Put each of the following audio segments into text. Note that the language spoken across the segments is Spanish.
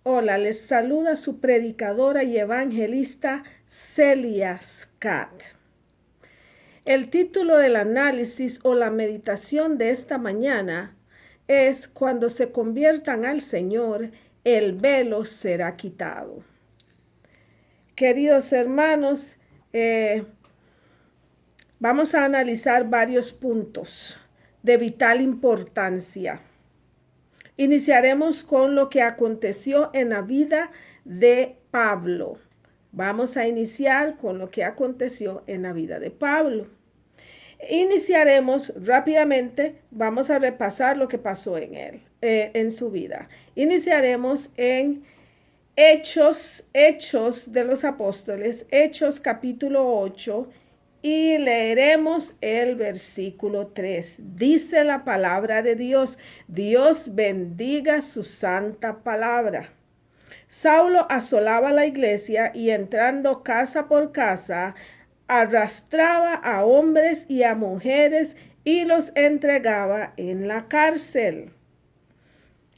Hola, les saluda su predicadora y evangelista Celia Scott. El título del análisis o la meditación de esta mañana es: cuando se conviertan al Señor, el velo será quitado. Queridos hermanos, vamos a analizar varios puntos de vital importancia. Iniciaremos con lo que aconteció en la vida de Pablo. Vamos a iniciar con lo que aconteció en la vida de Pablo. Iniciaremos rápidamente, vamos a repasar lo que pasó en su vida. Iniciaremos en Hechos de los Apóstoles, Hechos capítulo 8, y leeremos el versículo 3. Dice la palabra de Dios: Dios bendiga su santa palabra. Saulo asolaba la iglesia y, entrando casa por casa, arrastraba a hombres y a mujeres y los entregaba en la cárcel.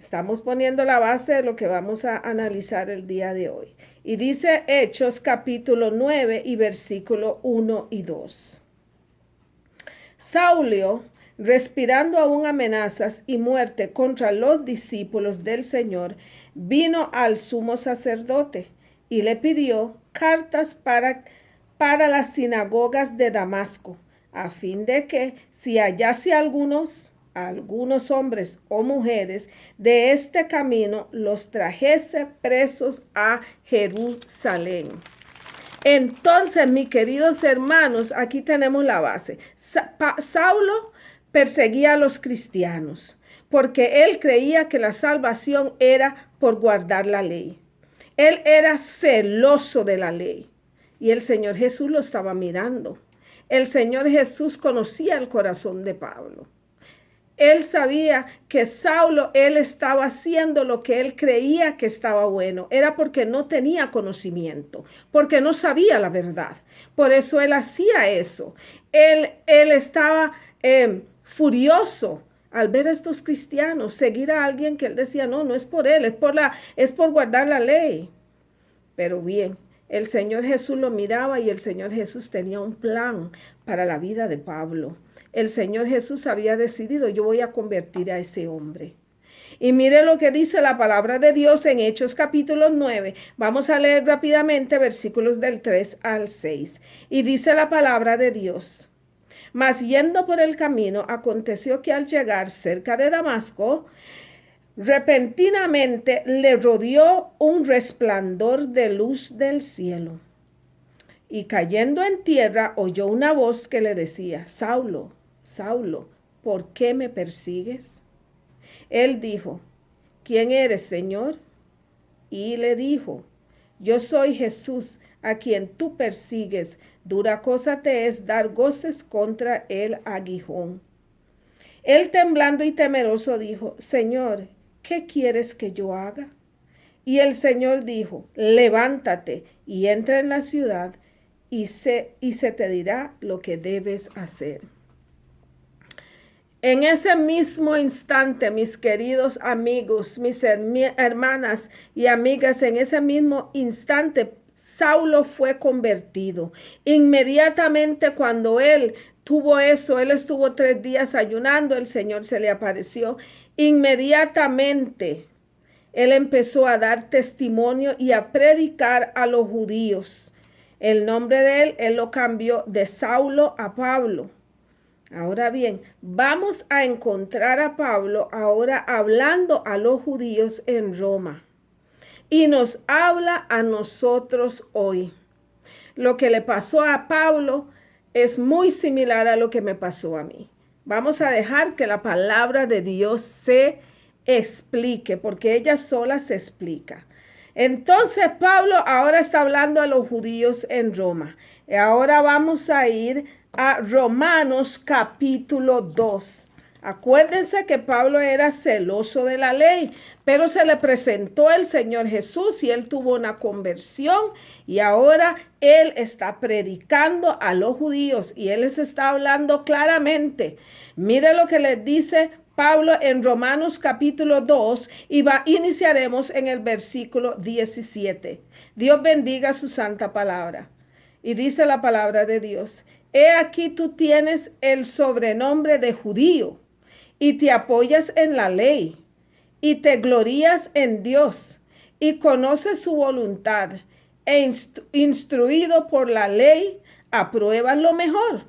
Estamos poniendo la base de lo que vamos a analizar el día de hoy. Y dice Hechos capítulo 9 y versículo 1 y 2. Saulo, respirando aún amenazas y muerte contra los discípulos del Señor, vino al sumo sacerdote y le pidió cartas para las sinagogas de Damasco, a fin de que, si hallase algunos hombres o mujeres de este camino, los trajese presos a Jerusalén. Entonces, mis queridos hermanos, aquí tenemos la base. Saulo perseguía a los cristianos porque él creía que la salvación era por guardar la ley. Él era celoso de la ley y el Señor Jesús lo estaba mirando. El Señor Jesús conocía el corazón de Pablo. Él sabía que Saulo, él estaba haciendo lo que él creía que estaba bueno. Era porque no tenía conocimiento, porque no sabía la verdad. Por eso él hacía eso. Él estaba furioso al ver a estos cristianos seguir a alguien que él decía, no es por él, es por guardar la ley. Pero bien, el Señor Jesús lo miraba y el Señor Jesús tenía un plan para la vida de Pablo. El Señor Jesús había decidido: yo voy a convertir a ese hombre. Y mire lo que dice la palabra de Dios en Hechos capítulo 9. Vamos a leer rápidamente versículos del 3 al 6. Y dice la palabra de Dios: mas yendo por el camino, aconteció que al llegar cerca de Damasco, repentinamente le rodeó un resplandor de luz del cielo. Y cayendo en tierra, oyó una voz que le decía: Saulo, Saulo, ¿por qué me persigues? Él dijo: ¿quién eres, Señor? Y le dijo: yo soy Jesús, a quien tú persigues. Dura cosa te es dar goces contra el aguijón. Él, temblando y temeroso, dijo: Señor, ¿qué quieres que yo haga? Y el Señor dijo: levántate y entra en la ciudad, y se te dirá lo que debes hacer. En ese mismo instante, mis queridos amigos, mis hermanas y amigas, en ese mismo instante, Saulo fue convertido. Inmediatamente cuando él tuvo eso, él estuvo 3 días ayunando, el Señor se le apareció. Inmediatamente él empezó a dar testimonio y a predicar a los judíos. El nombre de él lo cambió de Saulo a Pablo. Ahora bien, vamos a encontrar a Pablo ahora hablando a los judíos en Roma. Y nos habla a nosotros hoy. Lo que le pasó a Pablo es muy similar a lo que me pasó a mí. Vamos a dejar que la palabra de Dios se explique, porque ella sola se explica. Entonces Pablo ahora está hablando a los judíos en Roma. Y ahora vamos a ir a Romanos capítulo 2. Acuérdense que Pablo era celoso de la ley, pero se le presentó el Señor Jesús y él tuvo una conversión y ahora él está predicando a los judíos y él les está hablando claramente. Mire lo que les dice Pablo en Romanos capítulo 2 y iniciaremos en el versículo 17. Dios bendiga su santa palabra. Y dice la palabra de Dios: he aquí tú tienes el sobrenombre de judío y te apoyas en la ley y te glorías en Dios y conoces su voluntad e instruido por la ley apruebas lo mejor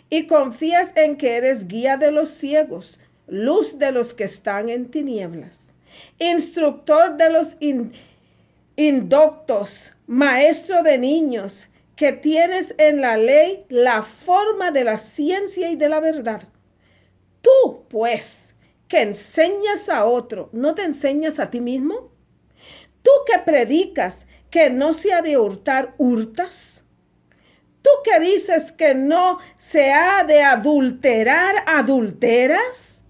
y confías en que eres guía de los ciegos, luz de los que están en tinieblas, instructor de los indoctos, maestro de niños, que tienes en la ley la forma de la ciencia y de la verdad. Tú, pues, que enseñas a otro, ¿no te enseñas a ti mismo? Tú que predicas que no se ha de hurtar, ¿hurtas? Tú que dices que no se ha de adulterar, ¿adulteras?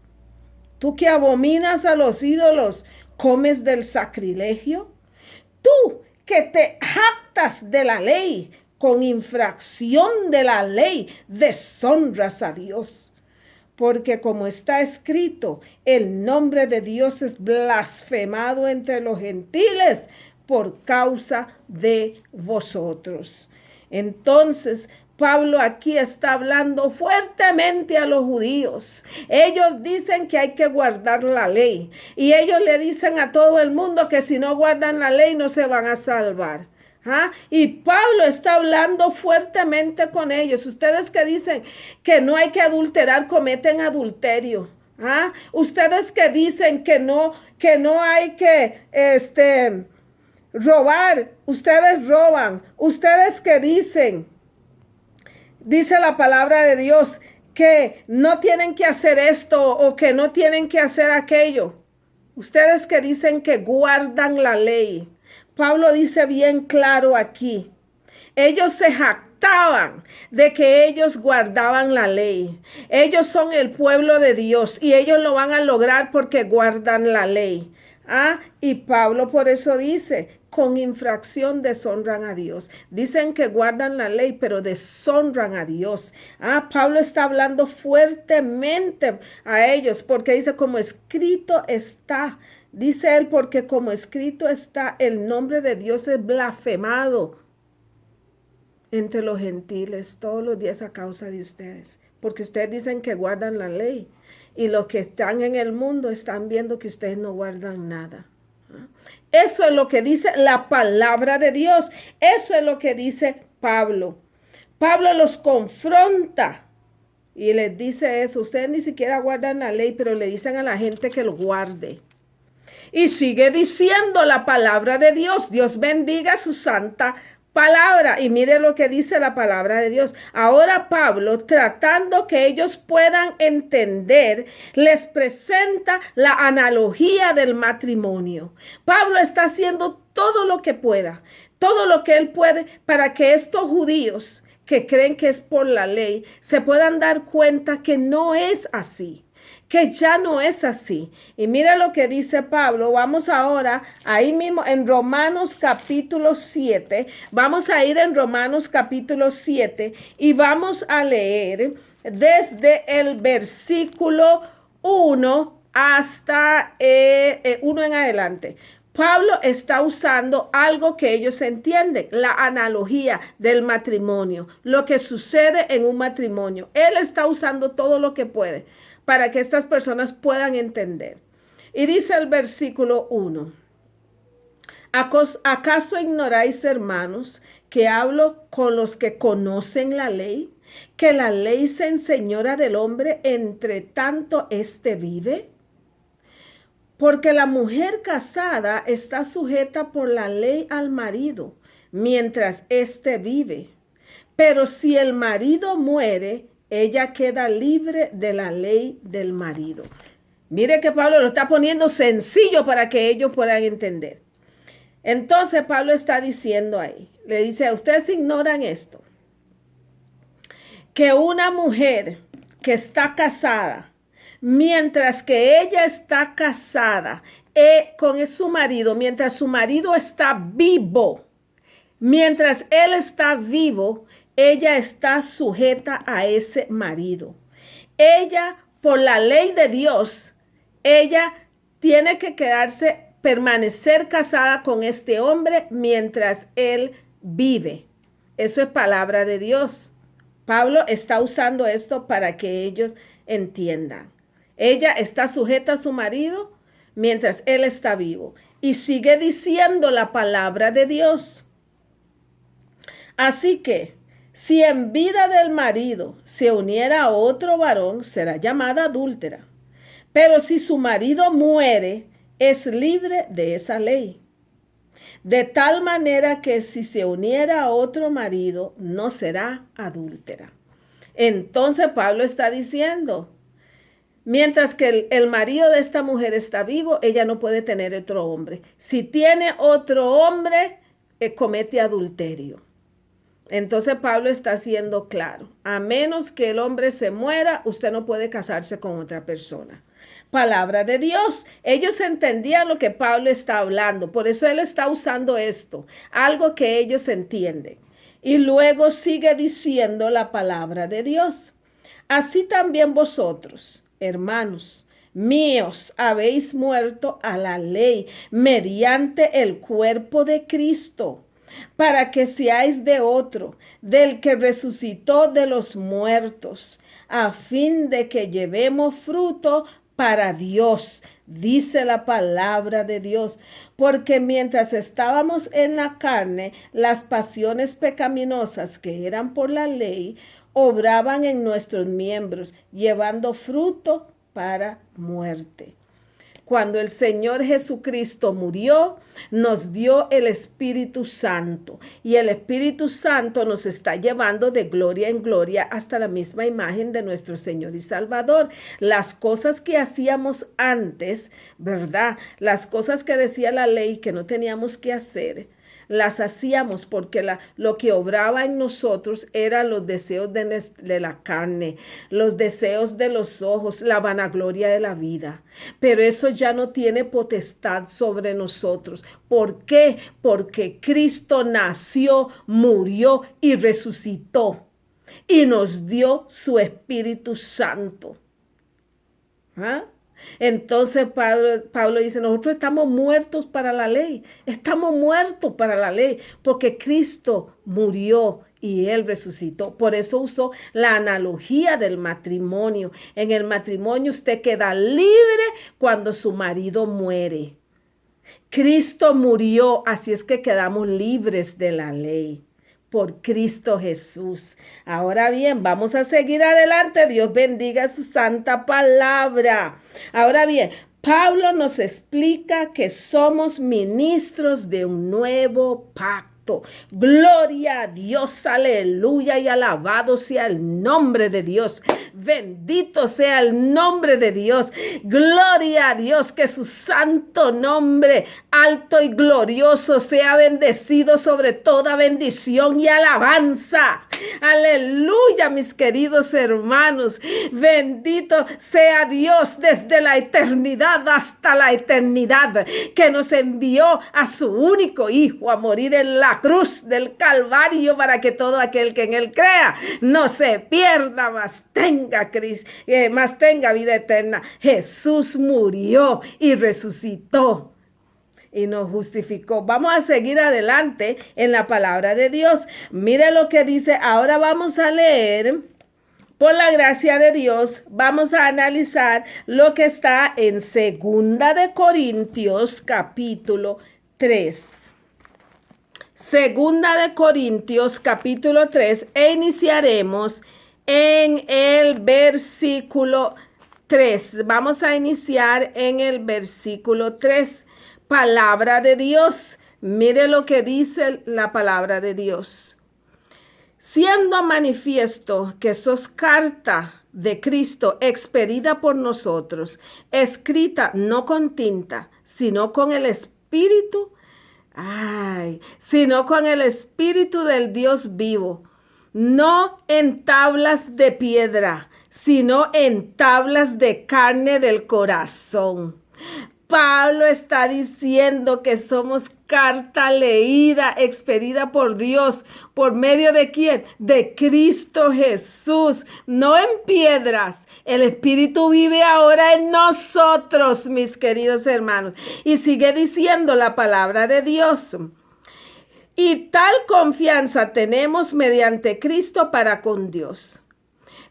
Tú que abominas a los ídolos, ¿comes del sacrilegio? Tú que te jactas de la ley, con infracción de la ley, deshonras a Dios. Porque como está escrito, el nombre de Dios es blasfemado entre los gentiles por causa de vosotros. Entonces, Pablo aquí está hablando fuertemente a los judíos. Ellos dicen que hay que guardar la ley. Y ellos le dicen a todo el mundo que si no guardan la ley no se van a salvar. Y Pablo está hablando fuertemente con ellos. Ustedes que dicen que no hay que adulterar, cometen adulterio. Ustedes que dicen que no hay que robar, ustedes roban. Ustedes que dice la palabra de Dios que no tienen que hacer esto o que no tienen que hacer aquello. Ustedes que dicen que guardan la ley. Pablo dice bien claro aquí, ellos se jactaban de que ellos guardaban la ley. Ellos son el pueblo de Dios y ellos lo van a lograr porque guardan la ley. Y Pablo por eso dice, con infracción deshonran a Dios. Dicen que guardan la ley, pero deshonran a Dios. Pablo está hablando fuertemente a ellos porque dice, como escrito está. Dice él, porque como escrito está, el nombre de Dios es blasfemado entre los gentiles todos los días a causa de ustedes. Porque ustedes dicen que guardan la ley y los que están en el mundo están viendo que ustedes no guardan nada. Eso es lo que dice la palabra de Dios. Eso es lo que dice Pablo. Pablo los confronta y les dice eso. Ustedes ni siquiera guardan la ley, pero le dicen a la gente que lo guarde. Y sigue diciendo la palabra de Dios. Dios bendiga su santa palabra. Y mire lo que dice la palabra de Dios. Ahora Pablo, tratando que ellos puedan entender, les presenta la analogía del matrimonio. Pablo está haciendo todo lo que pueda, todo lo que él puede para que estos judíos que creen que es por la ley se puedan dar cuenta que no es así. Que ya no es así. Y mira lo que dice Pablo. Vamos ahora ahí mismo en Romanos capítulo 7. Vamos a ir en Romanos capítulo 7 y vamos a leer desde el versículo 1 hasta 1 en adelante. Pablo está usando algo que ellos entienden, la analogía del matrimonio, lo que sucede en un matrimonio. Él está usando todo lo que puede para que estas personas puedan entender. Y dice el versículo 1, ¿acaso ignoráis, hermanos, que hablo con los que conocen la ley? ¿Que la ley se enseñora del hombre entre tanto éste vive? Porque la mujer casada está sujeta por la ley al marido, mientras éste vive. Pero si el marido muere, ella queda libre de la ley del marido. Mire que Pablo lo está poniendo sencillo para que ellos puedan entender. Entonces Pablo está diciendo ahí, le dice, ustedes ignoran esto, que una mujer que está casada, mientras que ella está casada con su marido, mientras su marido está vivo, mientras él está vivo, ella está sujeta a ese marido. Ella, por la ley de Dios, ella tiene que permanecer casada con este hombre mientras él vive. Eso es palabra de Dios. Pablo está usando esto para que ellos entiendan. Ella está sujeta a su marido mientras él está vivo. Y sigue diciendo la palabra de Dios. Así que, si en vida del marido se uniera a otro varón, será llamada adúltera. Pero si su marido muere, es libre de esa ley. De tal manera que si se uniera a otro marido, no será adúltera. Entonces Pablo está diciendo, mientras que el marido de esta mujer está vivo, ella no puede tener otro hombre. Si tiene otro hombre, comete adulterio. Entonces Pablo está siendo claro, a menos que el hombre se muera, usted no puede casarse con otra persona. Palabra de Dios. Ellos entendían lo que Pablo está hablando, por eso él está usando esto, algo que ellos entienden. Y luego sigue diciendo la palabra de Dios. Así también vosotros, hermanos míos, habéis muerto a la ley mediante el cuerpo de Cristo, para que seáis de otro, del que resucitó de los muertos, a fin de que llevemos fruto para Dios, dice la palabra de Dios. Porque mientras estábamos en la carne, las pasiones pecaminosas que eran por la ley, obraban en nuestros miembros, llevando fruto para muerte. Cuando el Señor Jesucristo murió, nos dio el Espíritu Santo, y el Espíritu Santo nos está llevando de gloria en gloria hasta la misma imagen de nuestro Señor y Salvador. Las cosas que hacíamos antes, ¿verdad? Las cosas que decía la ley que no teníamos que hacer, las hacíamos porque lo que obraba en nosotros eran los deseos de la carne, los deseos de los ojos, la vanagloria de la vida. Pero eso ya no tiene potestad sobre nosotros. ¿Por qué? Porque Cristo nació, murió y resucitó y nos dio su Espíritu Santo. ¿Ah? Entonces Pablo dice, nosotros estamos muertos para la ley, estamos muertos para la ley, porque Cristo murió y Él resucitó. Por eso usó la analogía del matrimonio. En el matrimonio usted queda libre cuando su marido muere. Cristo murió, así es que quedamos libres de la ley. Por Cristo Jesús. Ahora bien, vamos a seguir adelante. Dios bendiga su santa palabra. Ahora bien, Pablo nos explica que somos ministros de un nuevo pacto. Gloria a Dios, aleluya, y alabado sea el nombre de Dios. Bendito sea el nombre de Dios. Gloria a Dios, que su santo nombre, alto y glorioso, sea bendecido sobre toda bendición y alabanza. Aleluya, mis queridos hermanos. Bendito sea Dios desde la eternidad hasta la eternidad, que nos envió a su único Hijo a morir en la cruz del Calvario para que todo aquel que en Él crea no se pierda, mas tenga vida eterna. Jesús murió y resucitó y nos justificó. Vamos a seguir adelante en la palabra de Dios. Mire lo que dice. Ahora vamos a leer, por la gracia de Dios, vamos a analizar lo que está en 2 de Corintios capítulo 3. 2 de Corintios capítulo 3 e iniciaremos en el versículo 3. Vamos a iniciar en el versículo 3. Palabra de Dios. Mire lo que dice la palabra de Dios. Siendo manifiesto que sos carta de Cristo expedida por nosotros, escrita no con tinta, sino con el Espíritu, sino con el Espíritu del Dios vivo, no en tablas de piedra, sino en tablas de carne del corazón. Pablo está diciendo que somos carta leída, expedida por Dios. ¿Por medio de quién? De Cristo Jesús, no en piedras. El Espíritu vive ahora en nosotros, mis queridos hermanos. Y sigue diciendo la palabra de Dios. Y tal confianza tenemos mediante Cristo para con Dios.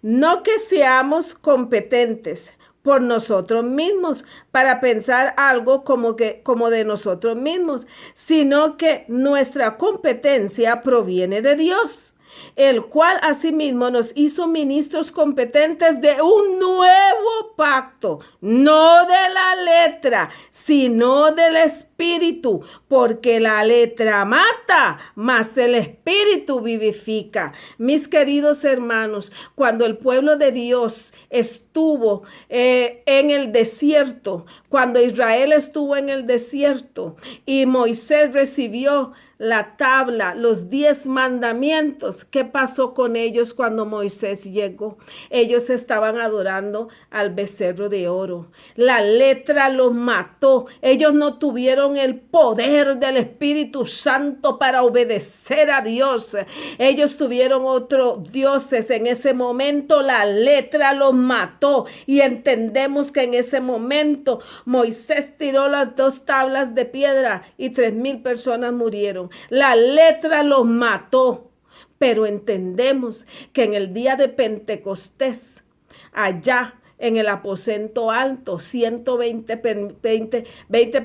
No que seamos competentes por nosotros mismos para pensar algo como de nosotros mismos, sino que nuestra competencia proviene de Dios, el cual asimismo nos hizo ministros competentes de un nuevo pacto, no de la letra, sino del Espíritu, porque la letra mata, mas el Espíritu vivifica. Mis queridos hermanos, cuando el pueblo de Dios estuvo en el desierto, cuando Israel estuvo en el desierto y Moisés recibió la tabla, los 10 mandamientos. ¿Qué pasó con ellos cuando Moisés llegó? Ellos estaban adorando al becerro de oro. La letra los mató. Ellos no tuvieron el poder del Espíritu Santo para obedecer a Dios. Ellos tuvieron otros dioses. En ese momento la letra los mató. Y entendemos que en ese momento Moisés tiró las 2 tablas de piedra y 3,000 personas murieron. La letra los mató, pero entendemos que en el día de Pentecostés, allá en el aposento alto, 120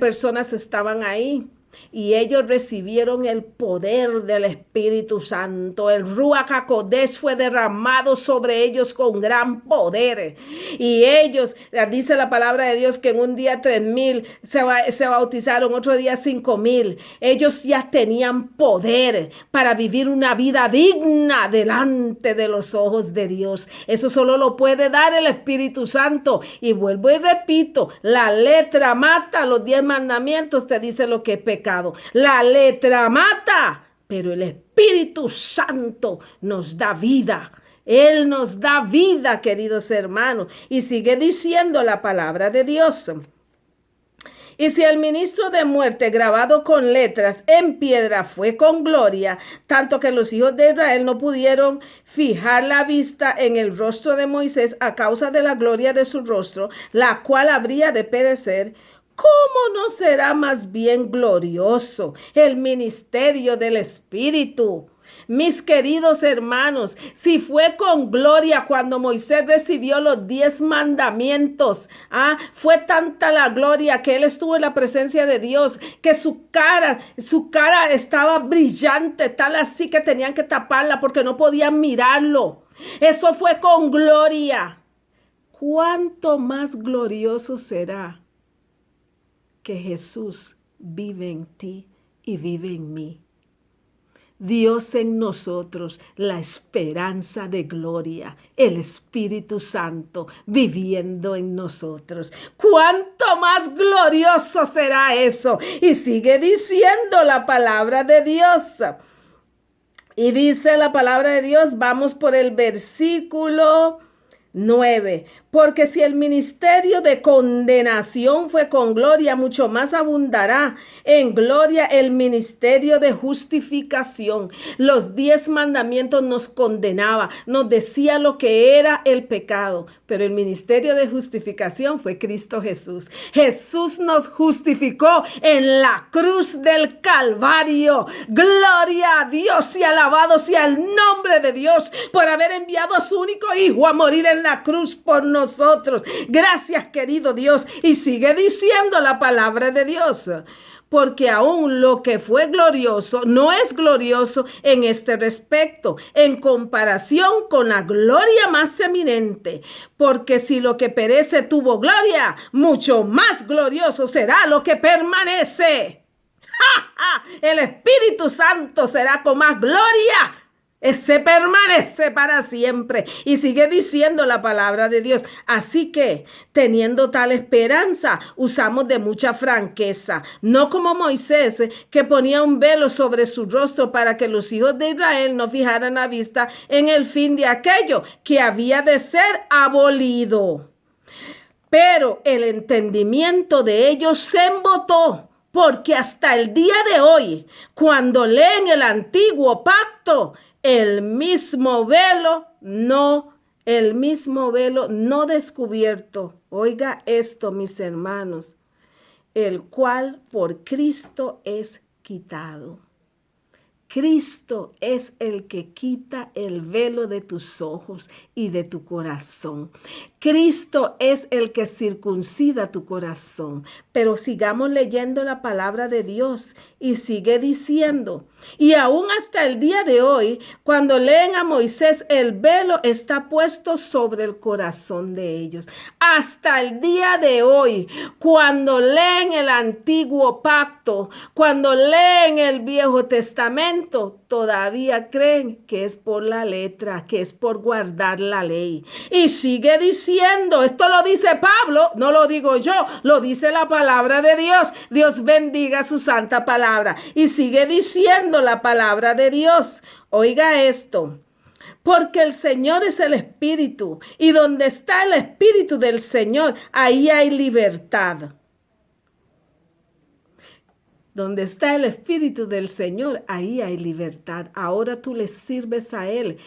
personas estaban ahí. Y ellos recibieron el poder del Espíritu Santo. El Ruach HaKodesh fue derramado sobre ellos con gran poder. Y ellos, dice la palabra de Dios, que en un día 3,000 se bautizaron, otro día 5,000. Ellos ya tenían poder para vivir una vida digna delante de los ojos de Dios. Eso solo lo puede dar el Espíritu Santo. Y vuelvo y repito, la letra mata. Los 10 mandamientos te dicen lo que es pecado. La letra mata, pero el Espíritu Santo nos da vida. Él nos da vida, queridos hermanos. Y sigue diciendo la palabra de Dios. Y si el ministro de muerte grabado con letras en piedra fue con gloria, tanto que los hijos de Israel no pudieron fijar la vista en el rostro de Moisés a causa de la gloria de su rostro, la cual habría de perecer, ¿cómo no será más bien glorioso el ministerio del Espíritu? Mis queridos hermanos, si fue con gloria cuando Moisés recibió los 10 mandamientos, fue tanta la gloria que él estuvo en la presencia de Dios, que su cara estaba brillante, tal así que tenían que taparla porque no podían mirarlo. Eso fue con gloria. ¿Cuánto más glorioso será que Jesús vive en ti y vive en mí? Dios en nosotros, la esperanza de gloria, el Espíritu Santo viviendo en nosotros. ¿Cuánto más glorioso será eso? Y sigue diciendo la palabra de Dios. Y dice la palabra de Dios, vamos por el versículo 9. Porque si el ministerio de condenación fue con gloria, mucho más abundará en gloria el ministerio de justificación. Los 10 mandamientos nos condenaba, nos decía lo que era el pecado, pero el ministerio de justificación fue Cristo Jesús. Jesús nos justificó en la cruz del Calvario. Gloria a Dios y alabado sea el nombre de Dios por haber enviado a su único Hijo a morir en la cruz por nosotros. Gracias, querido Dios. Y sigue diciendo la palabra de Dios. Porque aún lo que fue glorioso no es glorioso en este respecto, en comparación con la gloria más eminente. Porque si lo que perece tuvo gloria, mucho más glorioso será lo que permanece. El Espíritu Santo será con más gloria. Ese permanece para siempre. Y sigue diciendo la palabra de Dios. Así que, teniendo tal esperanza, usamos de mucha franqueza. No como Moisés, que ponía un velo sobre su rostro para que los hijos de Israel no fijaran la vista en el fin de aquello que había de ser abolido. pero el entendimiento de ellos se embotó, porque hasta el día de hoy, cuando leen el antiguo pacto, el mismo velo no descubierto. Oiga esto, mis hermanos, el cual por Cristo es quitado. Cristo es el que quita el velo de tus ojos y de tu corazón. Cristo es el que circuncida tu corazón. Pero sigamos leyendo la palabra de Dios y sigue diciendo, y aún hasta el día de hoy, cuando leen a Moisés, el velo está puesto sobre el corazón de ellos. Hasta el día de hoy, cuando leen el antiguo pacto, cuando leen el Viejo Testamento, todavía creen que es por la letra, que es por guardar la ley. Y sigue diciendo, esto lo dice Pablo, no lo digo yo, lo dice la palabra de Dios. Dios bendiga su santa palabra. Y sigue diciendo la palabra de Dios. Oiga esto. Porque el Señor es el Espíritu, y donde está el Espíritu del Señor, ahí hay libertad. Donde está el Espíritu del Señor, ahí hay libertad. Ahora tú le sirves a Él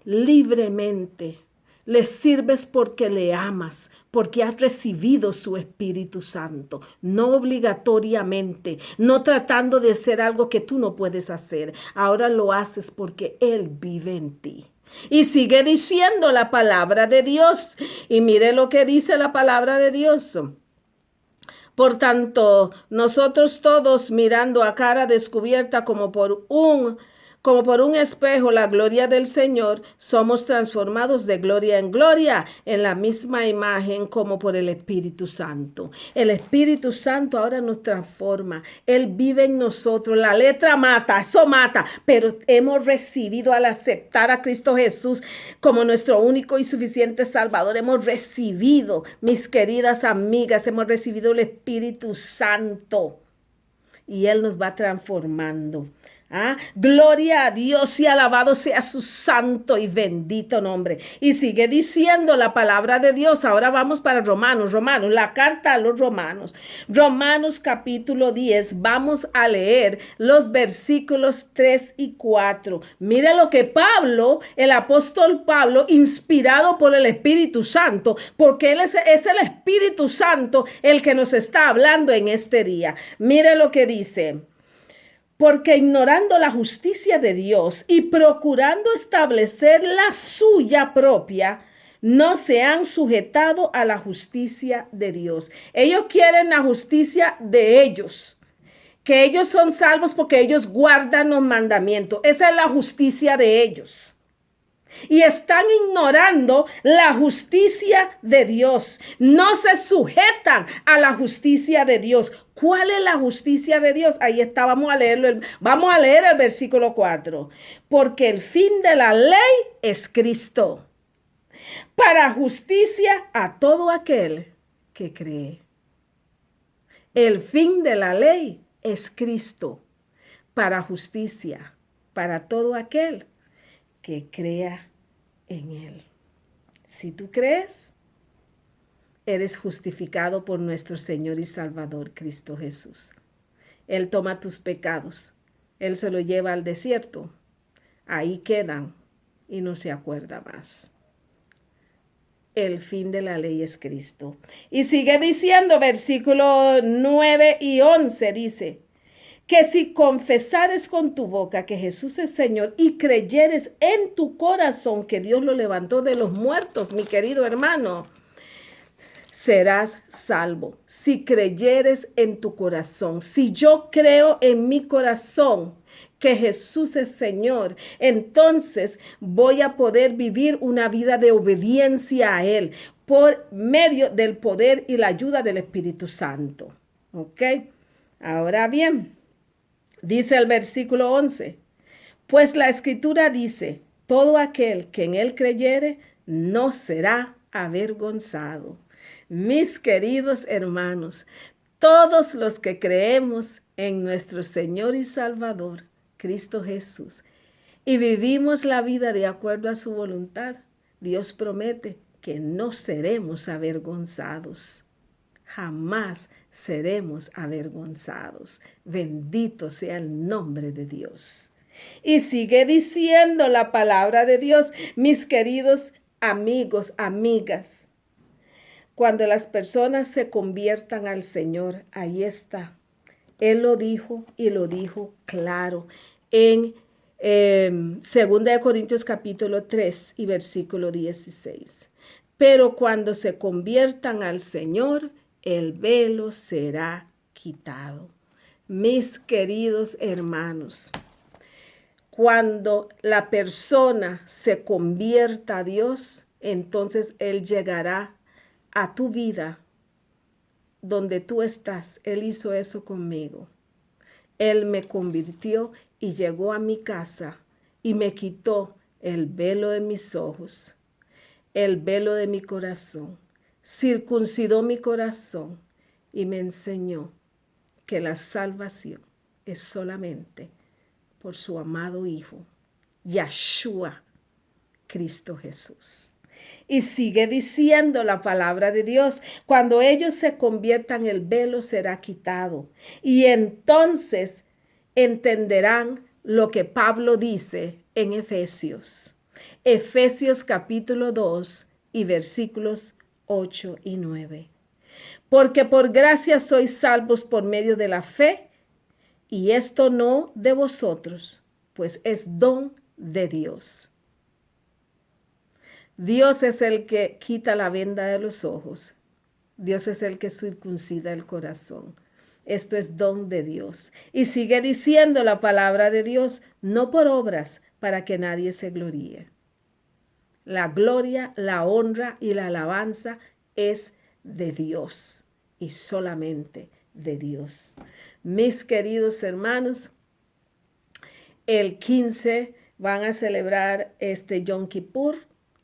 libremente. Le sirves porque le amas, porque has recibido su Espíritu Santo, no obligatoriamente, no tratando de hacer algo que tú no puedes hacer. Ahora lo haces porque Él vive en ti. Y sigue diciendo la palabra de Dios. Y mire lo que dice la palabra de Dios. Por tanto, nosotros todos mirando a cara descubierta como por un espejo la gloria del Señor, somos transformados de gloria en gloria en la misma imagen como por el Espíritu Santo. El Espíritu Santo ahora nos transforma. Él vive en nosotros. La letra mata, eso mata, pero hemos recibido al aceptar a Cristo Jesús como nuestro único y suficiente Salvador. Hemos recibido, mis queridas amigas, hemos recibido el Espíritu Santo y Él nos va transformando. Gloria a Dios y alabado sea su santo y bendito nombre. Y sigue diciendo la palabra de Dios. Ahora vamos para Romanos, la carta a los Romanos. Romanos capítulo 10. Vamos a leer los versículos 3 y 4. Mire lo que Pablo, el apóstol Pablo, inspirado por el Espíritu Santo, porque Él es el Espíritu Santo el que nos está hablando en este día. Mire lo que dice. Porque ignorando la justicia de Dios y procurando establecer la suya propia, no se han sujetado a la justicia de Dios. Ellos quieren la justicia de ellos, que ellos son salvos porque ellos guardan los mandamientos. Esa es la justicia de ellos. Y están ignorando la justicia de Dios. No se sujetan a la justicia de Dios. ¿Cuál es la justicia de Dios? Ahí está, vamos a leerlo. Vamos a leer el versículo 4. Porque el fin de la ley es Cristo, para justicia a todo aquel que cree. El fin de la ley es Cristo, para justicia, para todo aquel que crea en Él. Si tú crees, eres justificado por nuestro Señor y Salvador Cristo Jesús. Él toma tus pecados, Él se los lleva al desierto, ahí quedan y no se acuerda más. El fin de la ley es Cristo. Y sigue diciendo, versículos 9 y 11, dice, que si confesares con tu boca que Jesús es Señor y creyeres en tu corazón que Dios lo levantó de los muertos, mi querido hermano, serás salvo. Si creyeres en tu corazón, si yo creo en mi corazón que Jesús es Señor, entonces voy a poder vivir una vida de obediencia a Él por medio del poder y la ayuda del Espíritu Santo. ¿Ok? Ahora bien, dice el versículo 11, pues la Escritura dice, todo aquel que en Él creyere no será avergonzado. Mis queridos hermanos, todos los que creemos en nuestro Señor y Salvador, Cristo Jesús, y vivimos la vida de acuerdo a su voluntad, Dios promete que no seremos avergonzados. Jamás seremos avergonzados. Bendito sea el nombre de Dios. Y sigue diciendo la palabra de Dios, mis queridos amigos, amigas. Cuando las personas se conviertan al Señor, ahí está. Él lo dijo y lo dijo claro en 2 Corintios capítulo 3 y versículo 16. Pero cuando se conviertan al Señor, el velo será quitado. Mis queridos hermanos, cuando la persona se convierta a Dios, entonces Él llegará a tu vida donde tú estás. Él hizo eso conmigo. Él me convirtió y llegó a mi casa y me quitó el velo de mis ojos, el velo de mi corazón, circuncidó mi corazón y me enseñó que la salvación es solamente por su amado Hijo, Yeshua, Cristo Jesús. Y sigue diciendo la palabra de Dios, cuando ellos se conviertan, el velo será quitado. Y entonces entenderán lo que Pablo dice en Efesios. Efesios capítulo 2 y versículos 8 y 9. Porque por gracia sois salvos por medio de la fe, y esto no de vosotros, pues es don de Dios. Dios es el que quita la venda de los ojos. Dios es el que circuncida el corazón. Esto es don de Dios. Y sigue diciendo la palabra de Dios, no por obras, para que nadie se gloríe. La gloria, la honra y la alabanza es de Dios y solamente de Dios. Mis queridos hermanos, el 15 van a celebrar Yom Kippur.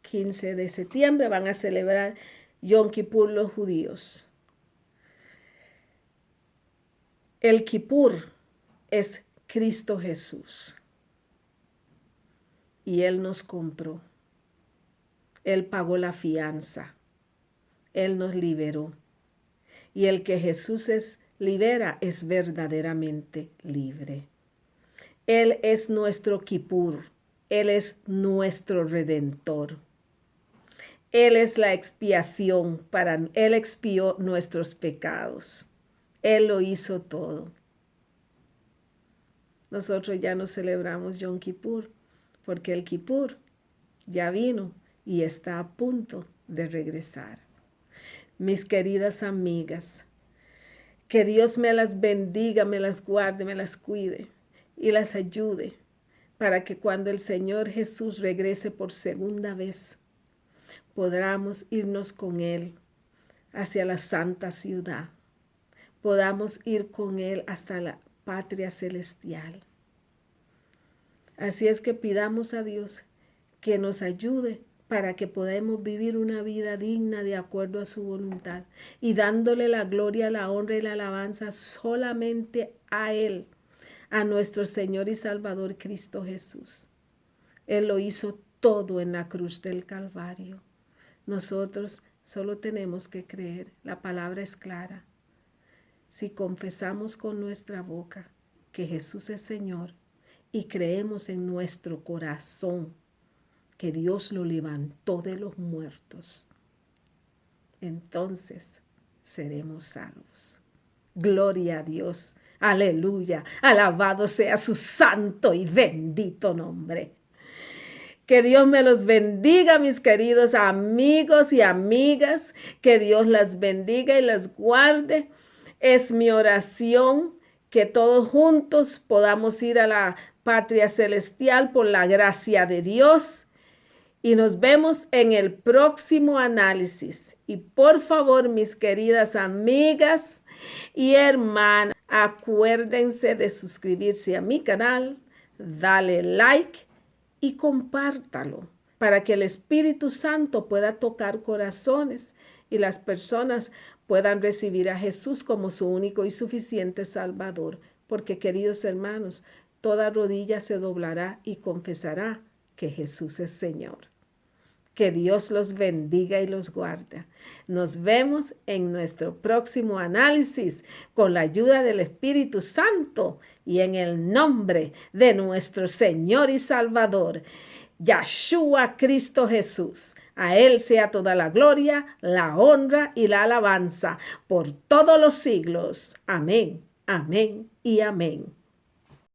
15 de septiembre van a celebrar Yom Kippur los judíos. El Kippur es Cristo Jesús. Y Él nos compró. Él pagó la fianza. Él nos liberó. Y el que Jesús libera es verdaderamente libre. Él es nuestro Kippur. Él es nuestro Redentor. Él es la expiación Él expió nuestros pecados. Él lo hizo todo. Nosotros ya no celebramos Yom Kippur porque el Kippur ya vino y está a punto de regresar. Mis queridas amigas, que Dios me las bendiga, me las guarde, me las cuide y las ayude para que cuando el Señor Jesús regrese por segunda vez, podamos irnos con Él hacia la santa ciudad. Podamos ir con Él hasta la patria celestial. Así es que pidamos a Dios que nos ayude para que podamos vivir una vida digna de acuerdo a su voluntad y dándole la gloria, la honra y la alabanza solamente a Él, a nuestro Señor y Salvador Cristo Jesús. Él lo hizo todo en la cruz del Calvario. Nosotros solo tenemos que creer. La palabra es clara. Si confesamos con nuestra boca que Jesús es Señor y creemos en nuestro corazón que Dios lo levantó de los muertos, entonces seremos salvos. Gloria a Dios. Aleluya. Alabado sea su santo y bendito nombre. Que Dios me los bendiga, mis queridos amigos y amigas. Que Dios las bendiga y las guarde. Es mi oración que todos juntos podamos ir a la patria celestial por la gracia de Dios. Y nos vemos en el próximo análisis. Y por favor, mis queridas amigas y hermanas, acuérdense de suscribirse a mi canal, dale like y compártalo para que el Espíritu Santo pueda tocar corazones y las personas puedan recibir a Jesús como su único y suficiente Salvador. Porque, queridos hermanos, toda rodilla se doblará y confesará que Jesús es Señor. Que Dios los bendiga y los guarde. Nos vemos en nuestro próximo análisis con la ayuda del Espíritu Santo y en el nombre de nuestro Señor y Salvador, Yahshua Cristo Jesús. A Él sea toda la gloria, la honra y la alabanza por todos los siglos. Amén, amén y amén.